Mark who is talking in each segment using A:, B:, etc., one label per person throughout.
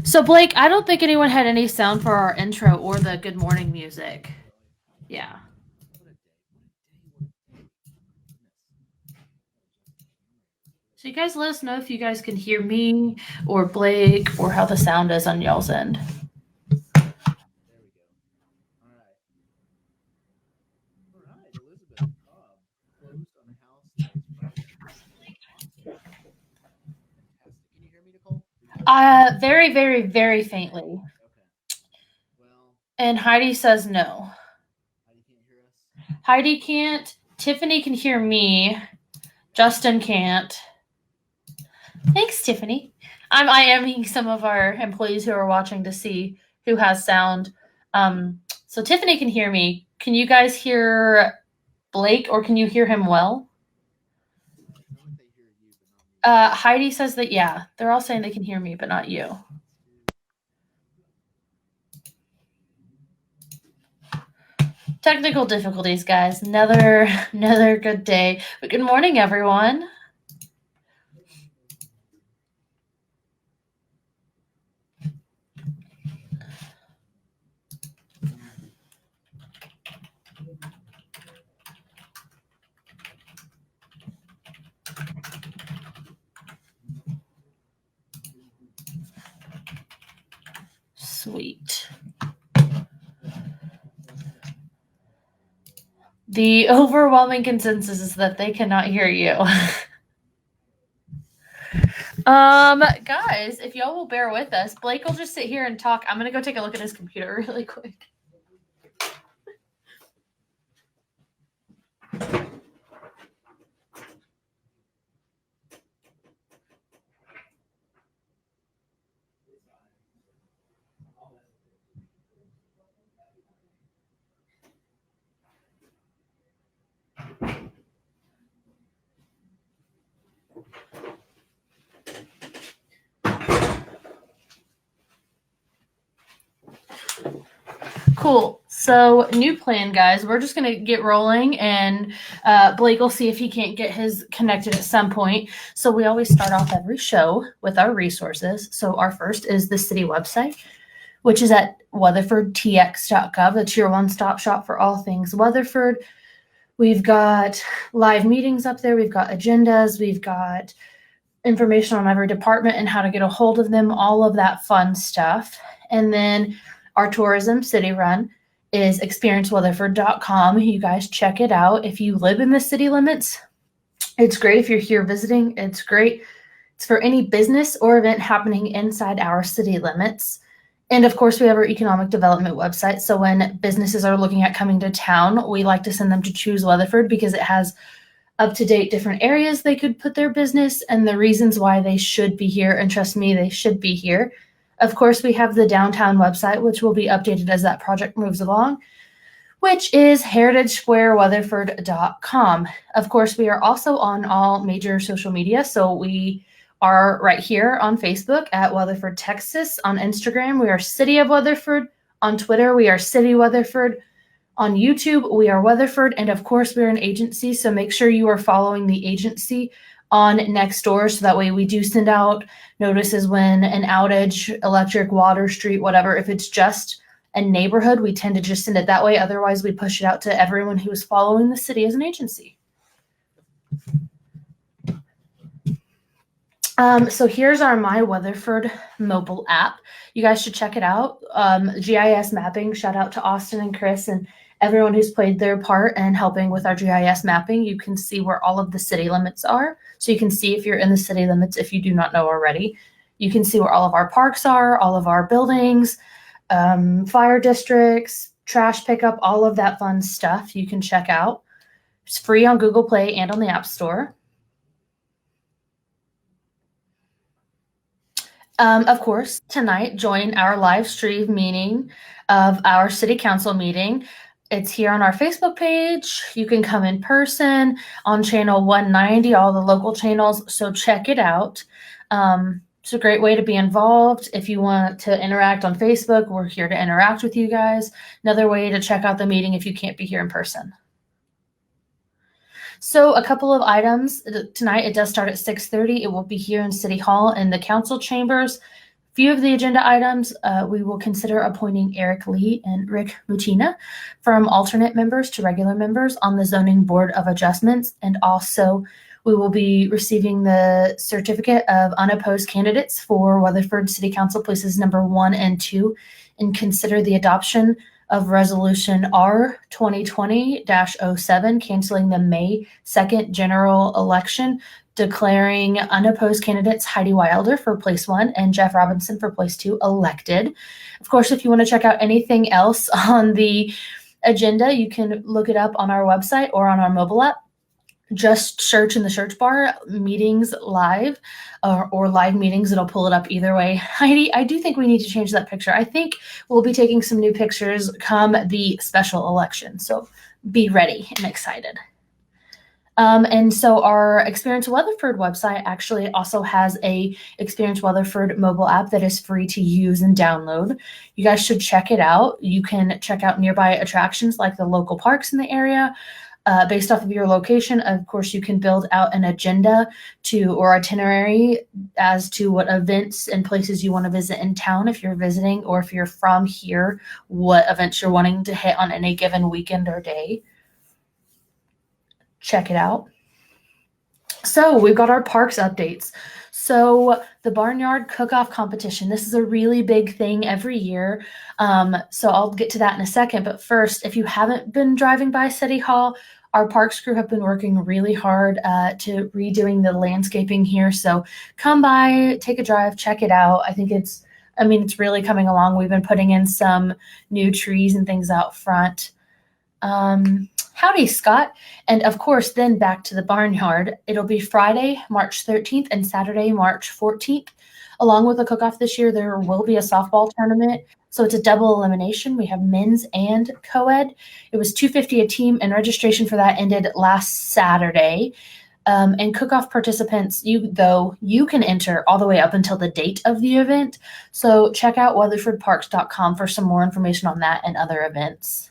A: So, Blake, I don't think anyone had any sound for our intro or the good morning music. Yeah. So, you guys let us know if you guys can hear me or Blake or how the sound is on y'all's end. Very, very, very faintly. And Heidi says no. Heidi can't. Tiffany can hear me. Justin can't. Thanks, Tiffany. I'm IMing some of our employees who are watching to see who has sound. So Tiffany can hear me. Can you guys hear Blake, or can you hear him well? Heidi says that, yeah, they're all saying they can hear me, but not you. Technical difficulties, guys. Another good day. But good morning, everyone. Sweet. The overwhelming consensus is that they cannot hear you. Guys, if y'all will bear with us, Blake will just sit here and talk. I'm gonna go take a look at his computer really quick. Cool. So, new plan, guys. We're just going to get rolling, and Blake will see if he can't get his connected at some point. So, we always start off every show with our resources. So, our first is the city website, which is at weatherfordtx.gov. It's your one-stop shop for all things Weatherford. We've got live meetings up there. We've got agendas. We've got information on every department and how to get a hold of them, all of that fun stuff. And then our tourism city run is experienceweatherford.com. You guys check it out. If you live in the city limits, it's great. If you're here visiting, it's great. It's for any business or event happening inside our city limits. And of course, we have our economic development website. So when businesses are looking at coming to town, we like to send them to Choose Weatherford because it has up-to-date different areas they could put their business and the reasons why they should be here. And trust me, they should be here. Of course, we have the downtown website, which will be updated as that project moves along, which is heritagesquareweatherford.com. Of course, we are also on all major social media. So we are right here on Facebook at Weatherford, Texas. On Instagram, we are City of Weatherford. On Twitter, we are City Weatherford. On YouTube, we are Weatherford. And of course, we're an agency. So make sure you are following the agency on Nextdoor. So that way we do send out notices when an outage, electric, water, street, whatever. If it's just a neighborhood, we tend to just send it that way. Otherwise, we push it out to everyone who is following the city as an agency. So here's our My Weatherford mobile app. You guys should check it out. GIS mapping, shout out to Austin and Chris and everyone who's played their part in helping with our GIS mapping. You can see where all of the city limits are. So you can see if you're in the city limits, if you do not know already. You can see where all of our parks are, all of our buildings, fire districts, trash pickup, all of that fun stuff you can check out. It's free on Google Play and on the App Store. Of course, tonight, join our live stream meeting of our city council meeting. It's here on our Facebook page. You can come in person on channel 190, all the local channels. So check it out. It's a great way to be involved. If you want to interact on Facebook, we're here to interact with you guys. Another way to check out the meeting if you can't be here in person. So a couple of items tonight. It does start at 6:30. It will be here in City Hall in the council chambers. Few of the agenda items, we will consider appointing Eric Lee and Rick Mutina from alternate members to regular members on the Zoning Board of Adjustments. And also we will be receiving the certificate of unopposed candidates for Weatherford City Council places number 1 and 2, and consider the adoption of Resolution R 2020-07, canceling the May 2nd general election, declaring unopposed candidates Heidi Wilder for place 1 and Jeff Robinson for place 2 elected. Of course, if you want to check out anything else on the agenda, you can look it up on our website or on our mobile app. Just search in the search bar meetings live or live meetings. It'll pull it up either way. Heidi, I do think we need to change that picture. I think we'll be taking some new pictures come the special election. So be ready and excited. And so our Experience Weatherford website actually also has a Experience Weatherford mobile app that is free to use and download. You guys should check it out. You can check out nearby attractions like the local parks in the area. Based off of your location, of course, you can build out an agenda or itinerary as to what events and places you want to visit in town if you're visiting, or if you're from here, what events you're wanting to hit on any given weekend or day. Check it out. So we've got our parks updates. So the Barnyard Cook-Off Competition, this is a really big thing every year. So I'll get to that in a second. But first, if you haven't been driving by City Hall, our parks crew have been working really hard to redoing the landscaping here. So come by, take a drive, check it out. I think it's really coming along. We've been putting in some new trees and things out front. Howdy, Scott. And of course, then back to the Barnyard. It'll be Friday, March 13th and Saturday, March 14th. Along with the cook-off this year, there will be a softball tournament. So it's a double elimination. We have men's and co-ed. It was $250 a team, and registration for that ended last Saturday. And cook-off participants, you can enter all the way up until the date of the event. So check out weatherfordparks.com for some more information on that and other events.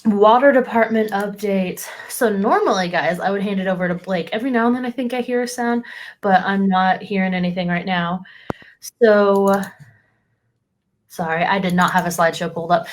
A: Water department updates. So normally, guys, I would hand it over to Blake. Every now and then I think I hear a sound, but I'm not hearing anything right now. So sorry, I did not have a slideshow pulled up.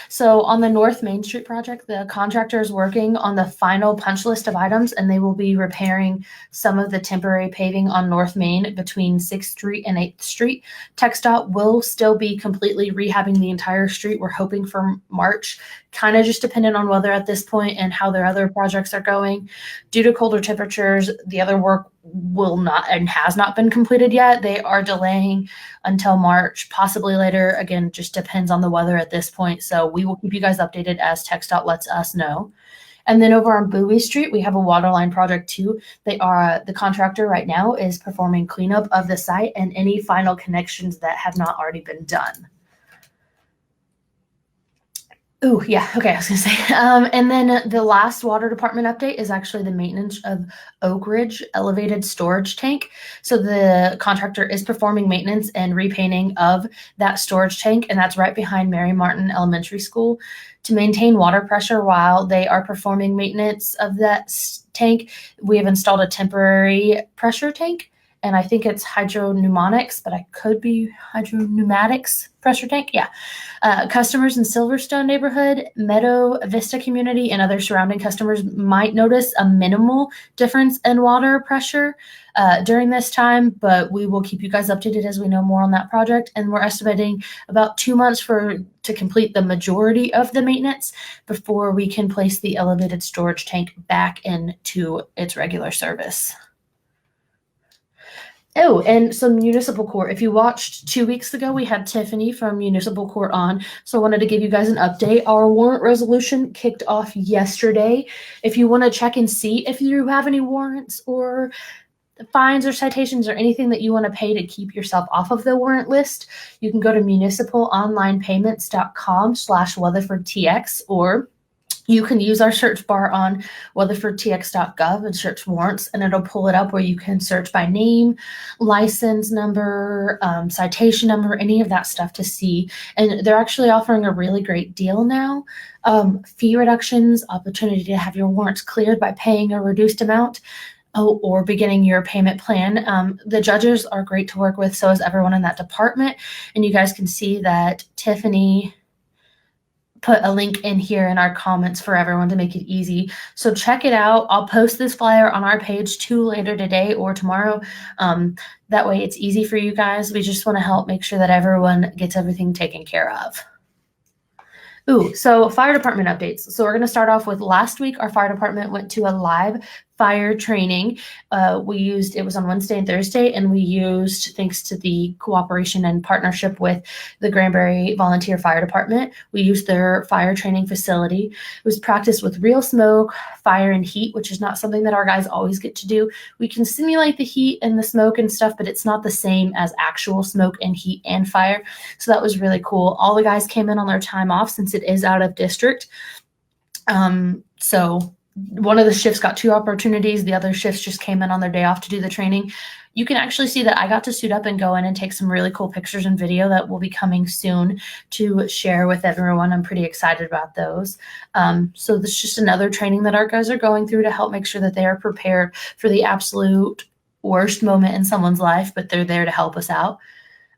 A: So on the North Main Street project, the contractor is working on the final punch list of items, and they will be repairing some of the temporary paving on North Main between 6th Street and 8th Street. TxDOT will still be completely rehabbing the entire street. We're hoping for March, kind of just dependent on weather at this point and how their other projects are going. Due to colder temperatures, the other work will not and has not been completed yet. They are delaying until March, possibly later. Again, just depends on the weather at this point. So we will keep you guys updated as TxDOT lets us know. And then over on Bowie Street, we have a water line project too. They are the contractor right now is performing cleanup of the site and any final connections that have not already been done. Oh, yeah. Okay, I was going to say. And then the last water department update is actually the maintenance of Oak Ridge elevated storage tank. So the contractor is performing maintenance and repainting of that storage tank, and that's right behind Mary Martin Elementary School. To maintain water pressure while they are performing maintenance of that tank, we have installed a temporary pressure tank. And I think it's hydropneumatics, but I could be hydropneumatics pressure tank. Yeah. Customers in Silverstone neighborhood, Meadow Vista community, and other surrounding customers might notice a minimal difference in water pressure during this time, but we will keep you guys updated as we know more on that project. And we're estimating about 2 months to complete the majority of the maintenance before we can place the elevated storage tank back into its regular service. Oh, and some municipal court. If you watched 2 weeks ago, we had Tiffany from municipal court on. So I wanted to give you guys an update. Our warrant resolution kicked off yesterday. If you want to check and see if you have any warrants or fines or citations or anything that you want to pay to keep yourself off of the warrant list, you can go to municipalonlinepayments.com/WeatherfordTX, or you can use our search bar on weatherfordtx.gov and search warrants, and it'll pull it up where you can search by name, license number, citation number, any of that stuff to see. And they're actually offering a really great deal now. Fee reductions, opportunity to have your warrants cleared by paying a reduced amount. or beginning your payment plan. The judges are great to work with, so is everyone in that department. And you guys can see that Tiffany put a link in here in our comments for everyone to make it easy. So check it out. I'll post this flyer on our page too later today or tomorrow. That way it's easy for you guys. We just want to help make sure that everyone gets everything taken care of. So fire department updates. So we're going to start off with last week. Our fire department went to a live fire training. It was on Wednesday and Thursday, and we used, thanks to the cooperation and partnership with the Granbury Volunteer Fire Department, we used their fire training facility. It was practice with real smoke, fire, and heat, which is not something that our guys always get to do. We can simulate the heat and the smoke and stuff, but it's not the same as actual smoke and heat and fire. So that was really cool. All the guys came in on their time off since it is out of district. So one of the shifts got 2 opportunities. The other shifts just came in on their day off to do the training. You can actually see that I got to suit up and go in and take some really cool pictures and video that will be coming soon to share with everyone. I'm pretty excited about those. So this is just another training that our guys are going through to help make sure that they are prepared for the absolute worst moment in someone's life, but they're there to help us out.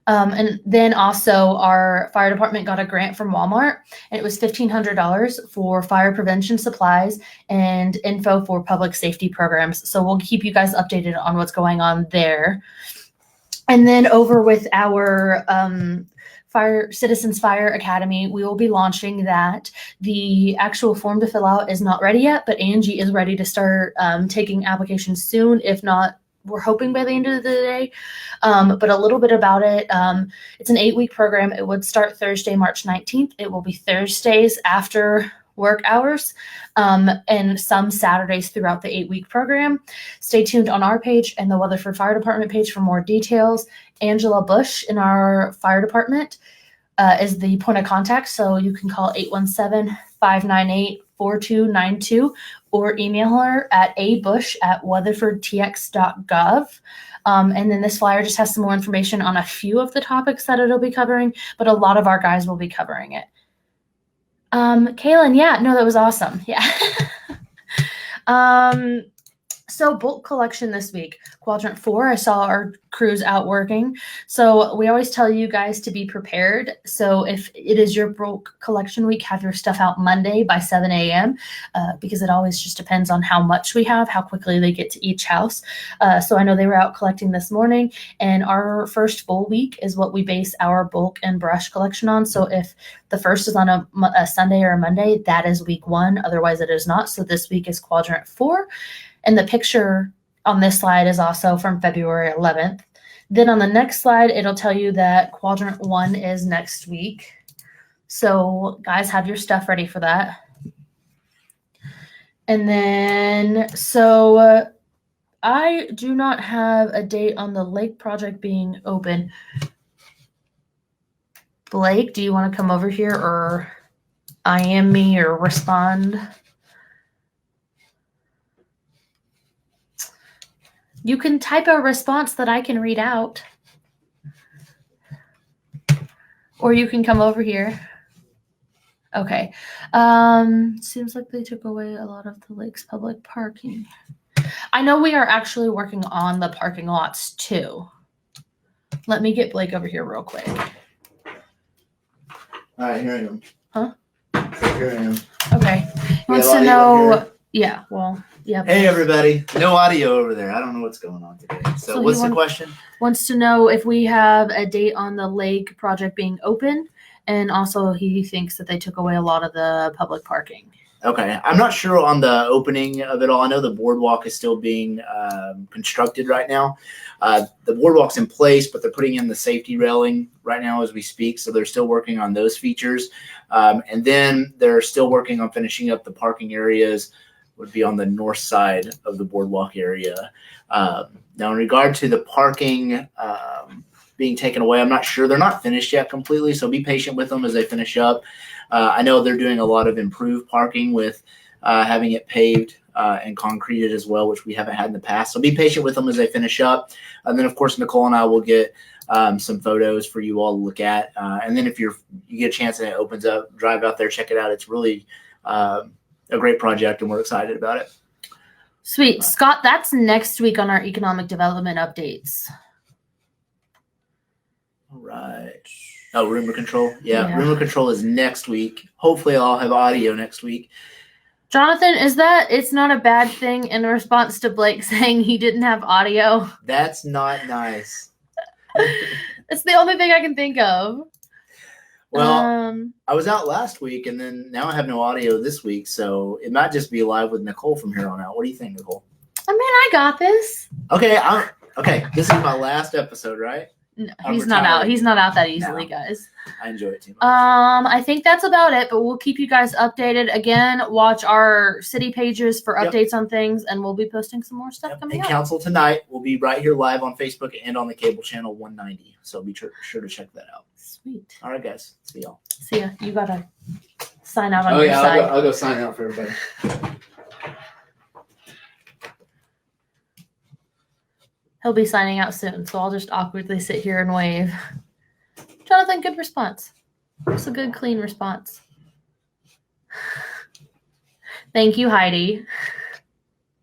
A: And then also our fire department got a grant from Walmart, and it was $1,500 for fire prevention supplies and info for public safety programs. So we'll keep you guys updated on what's going on there. And then over with our Citizens Fire Academy, we will be launching that. The actual form to fill out is not ready yet, but Angie is ready to start taking applications soon. If not, we're hoping by the end of the day. But a little bit about it. It's an 8-week program. It would start Thursday, March 19th. It will be Thursdays after work hours, and some Saturdays throughout the 8-week program. Stay tuned on our page and the Weatherford Fire Department page for more details. Angela Bush in our fire department is the point of contact. So you can call 817-598-4292 or email her at abush@weatherfordtx.gov. And then this flyer just has some more information on a few of the topics that it'll be covering, but a lot of our guys will be covering it. Kaylin, yeah, no, that was awesome. Yeah. So bulk collection this week, quadrant 4, I saw our crews out working. So we always tell you guys to be prepared. So if it is your bulk collection week, have your stuff out Monday by 7 a.m. Because it always just depends on how much we have, how quickly they get to each house. So I know they were out collecting this morning, and our first full week is what we base our bulk and brush collection on. So if the first is on a Sunday or a Monday, that is week 1. Otherwise it is not. So this week is quadrant 4. And the picture on this slide is also from February 11th. Then on the next slide, it'll tell you that quadrant 1 is next week. So guys, have your stuff ready for that. And then, so I do not have a date on the lake project being open. Blake, do you want to come over here or IM me or respond? You can type a response that I can read out. Or you can come over here. Okay. Seems like they took away a lot of the lake's public parking. I know we are actually working on the parking lots too. Let me get Blake over here real quick.
B: All right, here I am.
A: Huh?
B: Here I am.
A: Okay. He wants to know. Yeah, well, yeah.
B: Hey, everybody. No audio over there. I don't know what's going on today. So what's the question?
A: Wants to know if we have a date on the lake project being open, and also he thinks that they took away a lot of the public parking.
B: Okay. I'm not sure on the opening of it all. I know the boardwalk is still being constructed right now. The boardwalk's in place, but they're putting in the safety railing right now as we speak. So they're still working on those features. And then they're still working on finishing up the parking areas, would be on the north side of the boardwalk area. Now, in regard to the parking being taken away, I'm not sure. They're not finished yet completely, so be patient with them as they finish up. I know they're doing a lot of improved parking with having it paved and concreted as well, which we haven't had in the past. So be patient with them as they finish up. And then, of course, Nicole and I will get some photos for you all to look at. And then if you get a chance and it opens up, drive out there, check it out. It's really a great project, and we're excited about it.
A: Sweet. Scott, that's next week on our economic development updates.
B: All right. Oh, rumor control. Yeah,
A: Yeah.
B: rumor control is next week. Hopefully, I'll have audio next week.
A: Jonathan, is that it's not a bad thing in response to Blake saying he didn't have audio?
B: That's not nice.
A: It's the only thing I can think of.
B: Well, I was out last week, and then now I have no audio this week, so it might just be live with Nicole from here on out. What do you think, Nicole?
A: I mean, I got this.
B: Okay, this is my last episode, right?
A: No,
B: I'm
A: he's not out.
B: retired.
A: He's not out that easily,
B: No.
A: guys.
B: I enjoy it too much.
A: I think that's about it, but we'll keep you guys updated. Again, watch our city pages for updates on things, and we'll be posting some more stuff coming
B: And
A: up.
B: Council tonight will be right here live on Facebook and on the cable channel 190. So be sure to check that out.
A: Sweet.
B: All right, guys. See y'all.
A: See ya. You gotta sign out on your side.
B: I'll go sign out for everybody.
A: He'll be signing out soon, so I'll just awkwardly sit here and wave. Jonathan, good response. It's a good, clean response. Thank you, Heidi.